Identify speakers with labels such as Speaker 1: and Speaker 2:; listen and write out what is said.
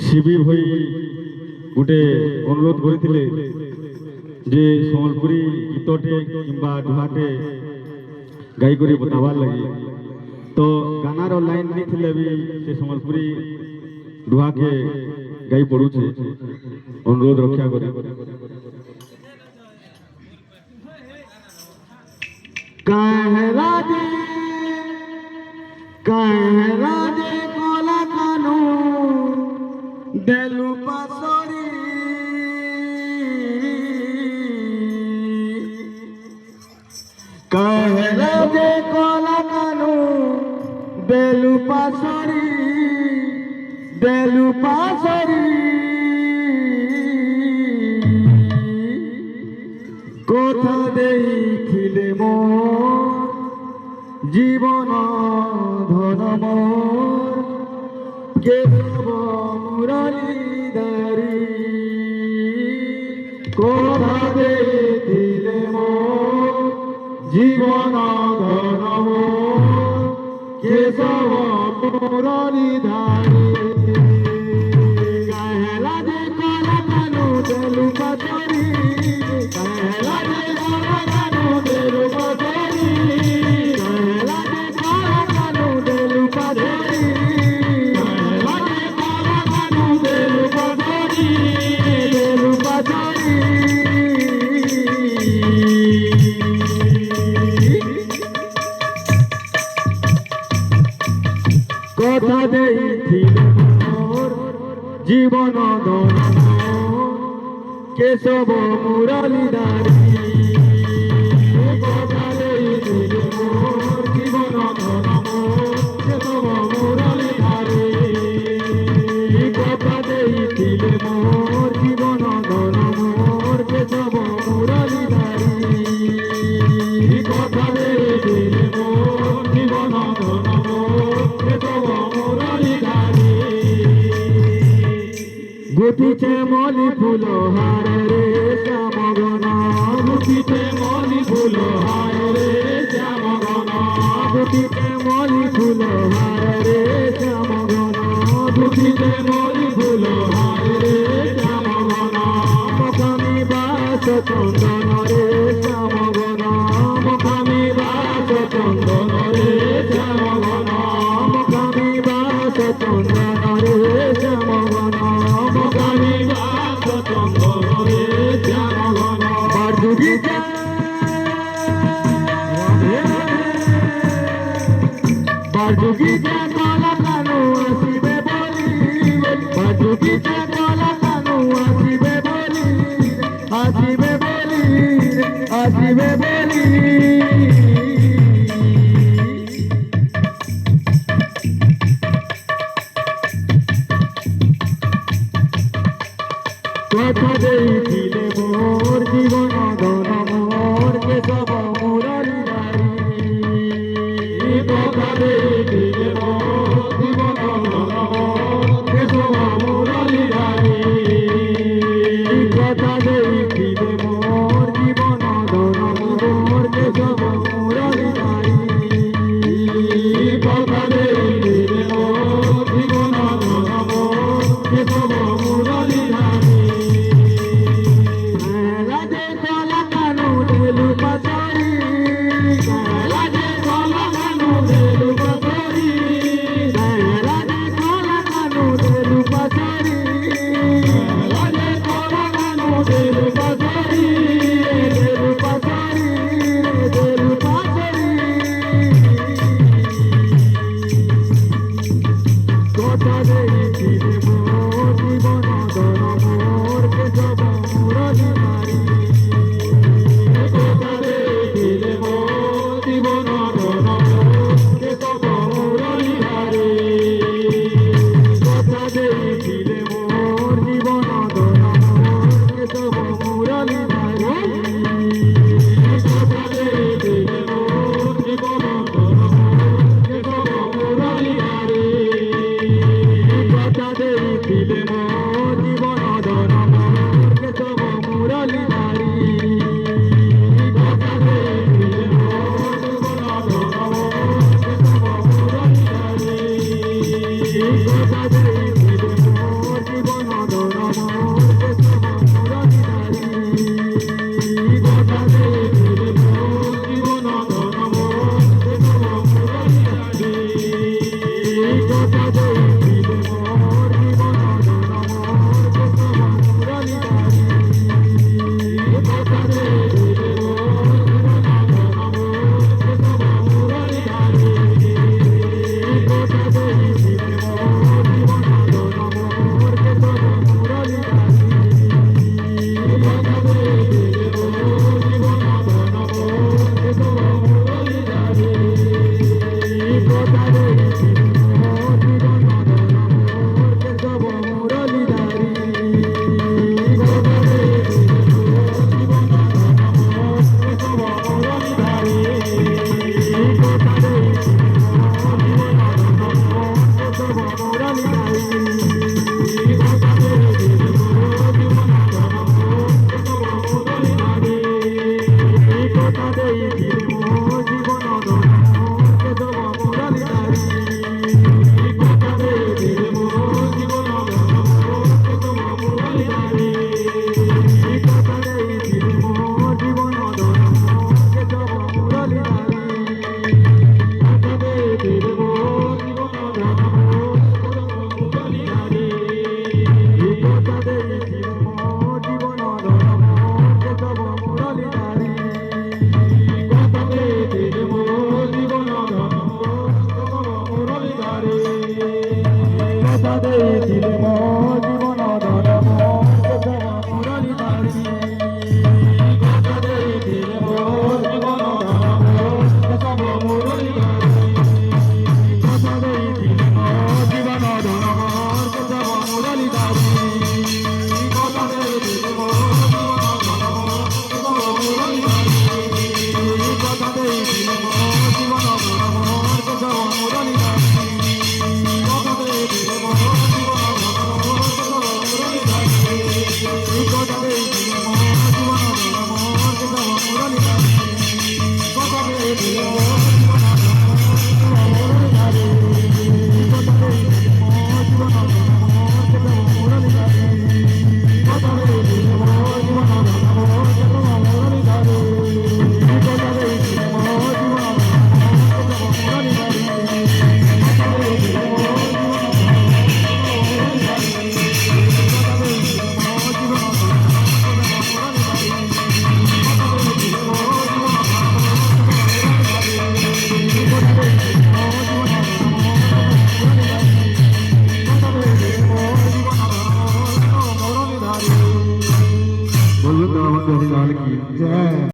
Speaker 1: শিবির ভাই গোটে অনুরোধ করে যে সম্বলপুরী গীতটে কিংবা ডুহাটে গাই করে বতাবার লাগে। তো গানার লাইন नहीं थिले भी से সম্বলপুরী ডুহা के গাই পড়ুছে, অনুরোধ রক্ষা করে। कहला दे कोला कानू देलु पासरी कहला दे कोला कानू देलु पासरी कोथा देखिले मो जीवन धन मोर केशव मुरलीधरी कोथा देखिले मो जीवन धन मोर केशव मुरलीधरी कहला दे कोला कानू देलु पासरी कहला दे कोला कानू देलु पासरी कहला दे कोला कानू देलु पासरी कहला दे कोला कानू देलु पासरी কথা দেইছিলে মোর জীবন ধন কেশব মুরলীধরি কথা দেইছিলে মোর জীবন ধন কেশব মুরলীধরি কথা দেইছিলে মোর জীবন ধন কেশব মুরলীধরি কথা দেইছিলে মোর জীবন ধন কেশব মুরলীধরি গুটিছে মলি ফুল হার রে শ্যামগন গুটিছে মলি ফুল হার রে শ্যামগন গুটিছে মলি ফুল হার রে শ্যামগন গুটিছে মলি ফুল হার রে শ্যামগন মখামি বাস চন্দন রে শ্যামগন মখামি বাস চন্দন রে শ্যামগন মখামি বাস চন্দন রে শ্যামগন বাজুগিতে কলা কানু আসিবে বলি বাজুগিতে কলা কানু আসিবে বলি আসিবে বলি আসিবে বলি কথা দেইছিলে মোর জীবন ধন মোর কেশব মুরলীধরি কথা দেইছিলে মোর জীবন ধন মোর কেশব মুরলীধরি কথা দেইছিলে মোর জীবন ধন মোর কেশব মুরলীধরি কথা দেইছিলে মোর জীবন ধন মোর কেশব মুরলীধরি Bye.